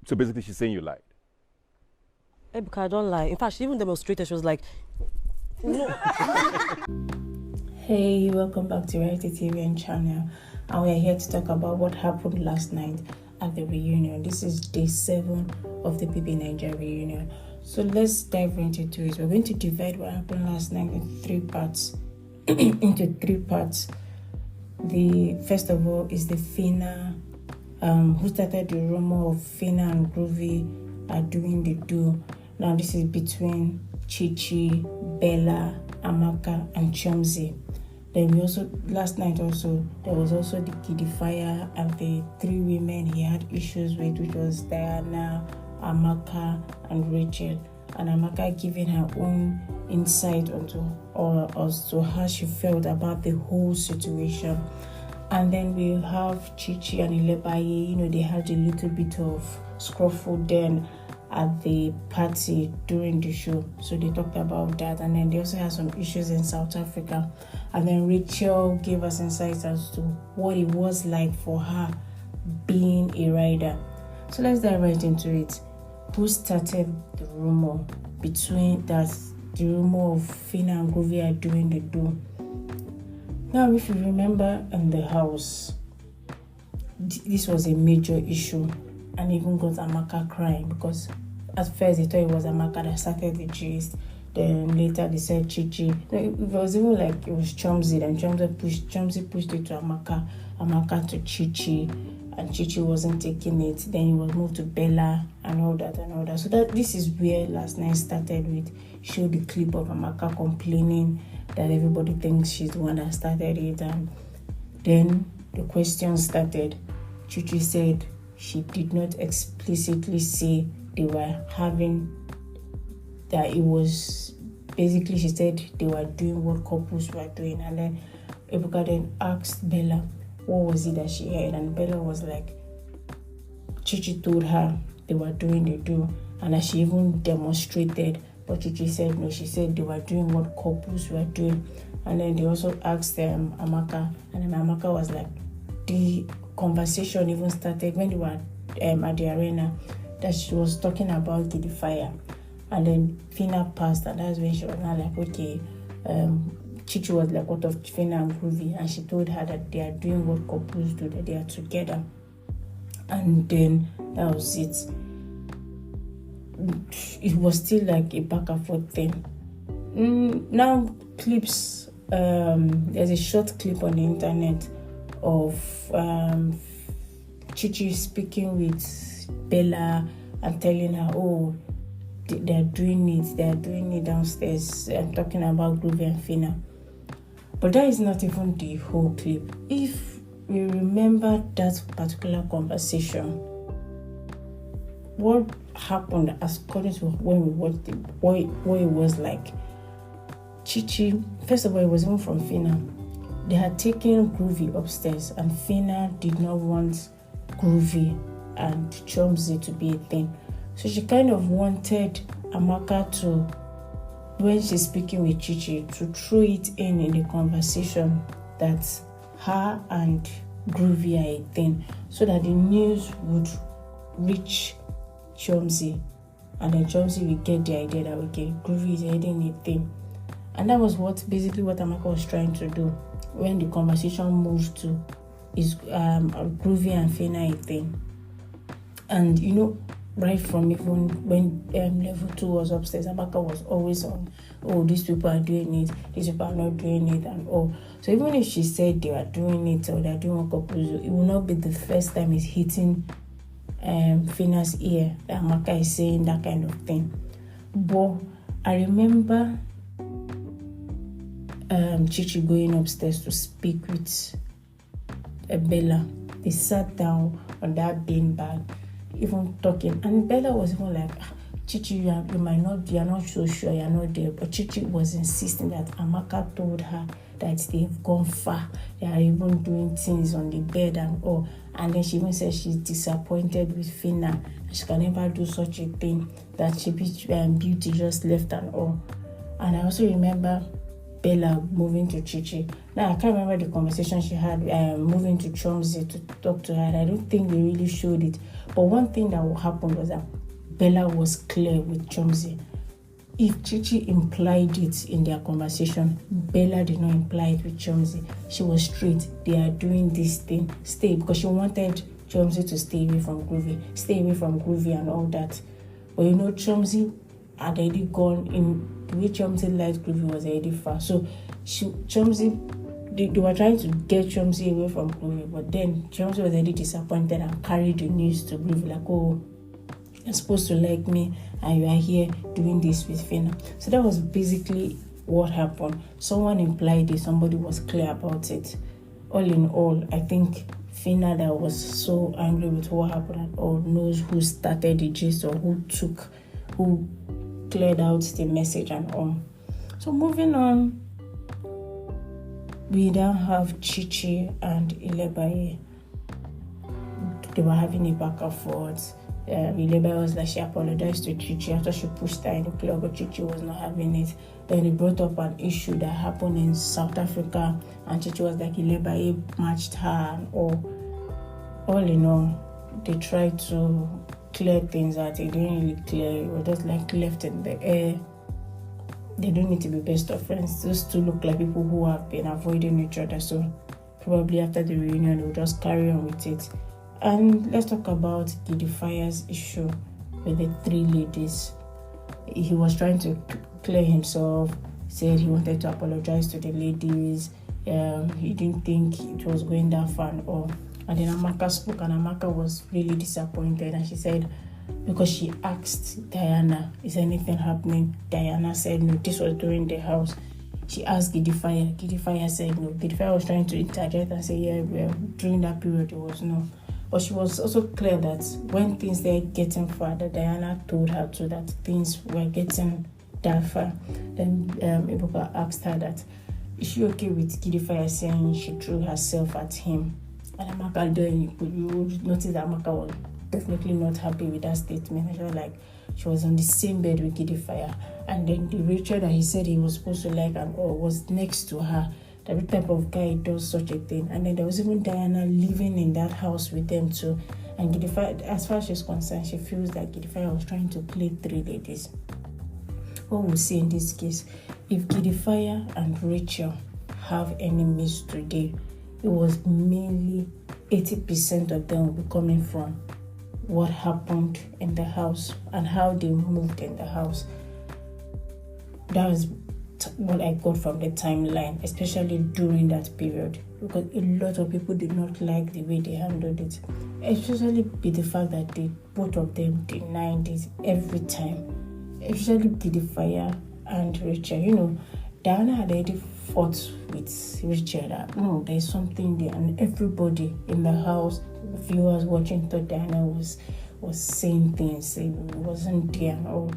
So basically, she's saying you lied. Ebuka, I don't lie. In fact, she even demonstrated. She was like, no. Hey, welcome back to Reality TV and channel. And we are here to talk about what happened last night at the reunion. This is day 7 of the BB Nigeria reunion. So let's dive into it. We're going to divide what happened last night into 3 parts. The first of all is the Phyna, who started the rumor of Phyna and Groovy are doing the do. Now this is between Chichi, Bella, Amaka, and Chomzy. Then we also, last night also, there was also the Giddyfia and the 3 women he had issues with, which was Diana, Amaka, and Rachel. And Amaka giving her own insight as to how she felt about the whole situation. And then we have Chichi and Ilebaye. They had a little bit of scruffle then at the party during the show, so they talked about that. And then they also had some issues in South Africa, and then Rachel gave us insights as to what it was like for her being a rider. So let's dive right into it. Who started the rumor of Phyna and Groovy are doing the do? Now, if you remember in the house, this was a major issue, and even got Amaka crying, because at first they thought it was Amaka that started the gist. Then later they said Chichi. It was even like it was Chomzy. Then Chomzy pushed it to Amaka to Chichi, and Chichi wasn't taking it. Then it was moved to Bella and all that. So this is where last night started with. Showed the clip of Amaka complaining that everybody thinks she's the one that started it, and then the questions started. Chichi said she did not explicitly say they were having, that it was, basically she said they were doing what couples were doing. And then Ebuka then asked Bella what was it that she heard, and Bella was like, Chichi told her they were doing the do, and that she even demonstrated. But Chichi said no, she said they were doing what couples were doing. And then they also asked Amaka, and then Amaka was like, the conversation even started when they were at the arena, that she was talking about Giddyfia, and then Phyna passed, and that's when she was now like, okay, Chichi was like, what of Phyna and Groovy? And she told her that they are doing what couples do, that they are together. And then that was it. It was still like a back and forth thing. Now clips, there's a short clip on the internet of Chichi speaking with Bella and telling her, oh, they're doing it downstairs, and talking about Groovy and Phyna. But that is not even the whole clip. If we remember that particular conversation, what happened according to when we watched it, what it was like. Chichi, first of all, it was even from Phyna. They had taken Groovy upstairs, and Phyna did not want Groovy and Chomzy to be a thing. So she kind of wanted Amaka to, when she's speaking with Chichi, to throw it in the conversation that her and Groovy are a thing, so that the news would reach Chomzy, and then Chomzy will get the idea that, okay, Groovy is heading a thing. And that was basically what Amaka was trying to do when the conversation moved to is Groovy and Phyna a thing. And right from even when level 2 was upstairs, Amaka was always on, oh, these people are doing it, these people are not doing it, and all. So even if she said they are doing it or they're doing what couples do, it will not be the first time it's hitting Phyna's ear that Amaka is saying that kind of thing. But I remember Chichi going upstairs to speak with Bella. They sat down on that beanbag, even talking, and Bella was even like, Chichi, you are not so sure you're not there. But Chichi was insisting that Amaka told her that they've gone far. They are even doing things on the bed and all. And then she even said she's disappointed with Phyna. She can never do such a thing. That she beauty just left and all. And I also remember Bella moving to Chichi. Now, I can't remember the conversation she had moving to Chomzy to talk to her. And I don't think they really showed it. But one thing that happened was that Bella was clear with Chomzy. If Chichi implied it in their conversation, Bella did not imply it with Chomzy. She was straight. They are doing this thing. Stay, because she wanted Chomzy to stay away from Groovy. Stay away from Groovy and all that. But Chomzy had already gone in. The way Chomzy liked Groovy was already far. So they were trying to get Chomzy away from Groovy, but then Chomzy was already disappointed and carried the news to Groovy like, oh, you're supposed to like me and you are here doing this with Phyna. So that was basically what happened. Someone implied it, somebody was clear about it. All in all, I think Phyna, that was so angry with what happened at all, knows who started the gist or who cleared out the message and all. So moving on, we now have Chichi and Ilebaye. They were having a back and forth. Ilebaye was like, she apologized to Chichi after she pushed her in the club, but Chichi was not having it. Then he brought up an issue that happened in South Africa, and Chichi was like, Ilebaye matched her and all. All in all, they tried to clear things out. They didn't really clear. It was just like left in the air. They don't need to be best of friends. Those two look like people who have been avoiding each other. So probably after the reunion, they'll just carry on with it. And let's talk about Giddyfia's issue with the three ladies. He was trying to clear himself. Said he wanted to apologize to the ladies. He didn't think it was going that far and all. And then Amaka spoke, and Amaka was really disappointed. And she said, because she asked Diana, is anything happening? Diana said no, this was during the house. She asked Giddyfia. Giddyfia said no. Giddyfia was trying to interject and say, yeah, well, during that period, it was no. But she was also clear that when things were getting far, that Diana told her to that things were getting that far. Then Ibuka asked her that, is she okay with Giddyfia saying she threw herself at him? And Amaka, then you notice that Amaka was definitely not happy with that statement. She was like, she was on the same bed with Giddyfia. And then the Rachel that he said he was supposed to like and all was next to her. That type of guy does such a thing. And then there was even Diana living in that house with them too. And Giddyfia, as far as she's concerned, she feels like Giddyfia was trying to play three ladies. What we'll see in this case, if Giddyfia and Rachel have enemies today, it was mainly 80% of them will be coming from what happened in the house and how they moved in the house. That was what I got from the timeline, especially during that period, because a lot of people did not like the way they handled it, especially with the fact that both of them denied it every time, especially Giddyfia and Rachel. Diana had already fought with Richard that no, there's something there, and everybody in the house, viewers watching, thought Diana was saying things, saying it wasn't there and all.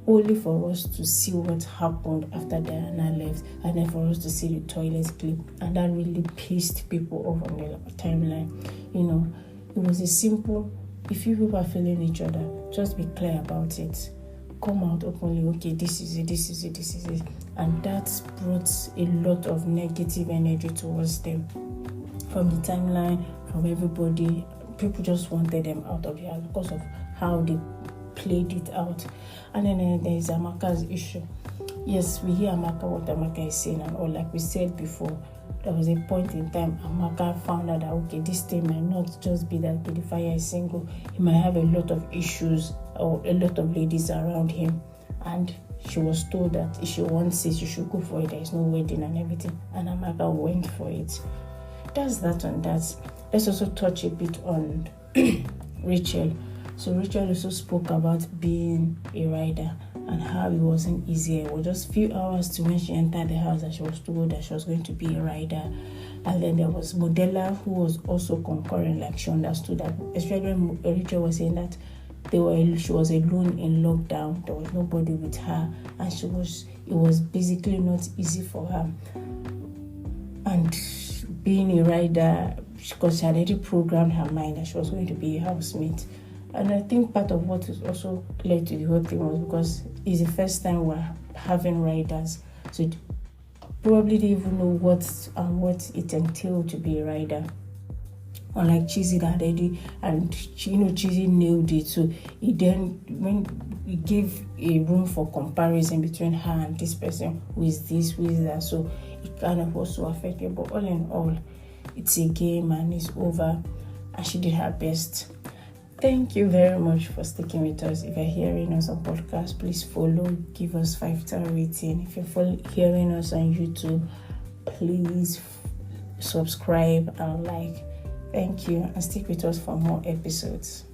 Only for us to see what happened after Diana left, and then for us to see the toilet clip, and that really pissed people off on the timeline. It was a simple, if you people are feeling each other, just be clear about it. Come out openly, okay, this is it. And that brought a lot of negative energy towards them. From the timeline, from everybody, people just wanted them out of here because of how they played it out. And then there is Amaka's issue. Yes, we hear what Amaka is saying and all. Like we said before, there was a point in time Amaka found out that, okay, this thing might not just be that Giddyfia is single. He might have a lot of issues or a lot of ladies around him. And she was told that if she wants it, she should go for it. There is no wedding and everything. And Amaka went for it. That's that on that. Let's also touch a bit on Rachel. So Rachel also spoke about being a rider and how it wasn't easy. It was just a few hours to when she entered the house that she was told that she was going to be a rider. And then there was Modella, who was also concurring, like she understood that, especially when Rachel was saying that she was alone in lockdown. There was nobody with her, and it was basically not easy for her. And being a rider, because she had already programmed her mind that she was going to be a housemate. And I think part of what is also led to the whole thing was because it's the first time we're having riders. So probably didn't even know what it entailed to be a rider. Unlike Chichi that already, and Chichi nailed it. So when he gave a room for comparison between her and this person, who is this, who is that. So it kind of also affected. But all in all, it's a game and it's over, and she did her best. Thank you very much for sticking with us. If you're hearing us on podcast, please follow, give us 5-star rating. If you're hearing us on YouTube, please subscribe and like. Thank you, and stick with us for more episodes.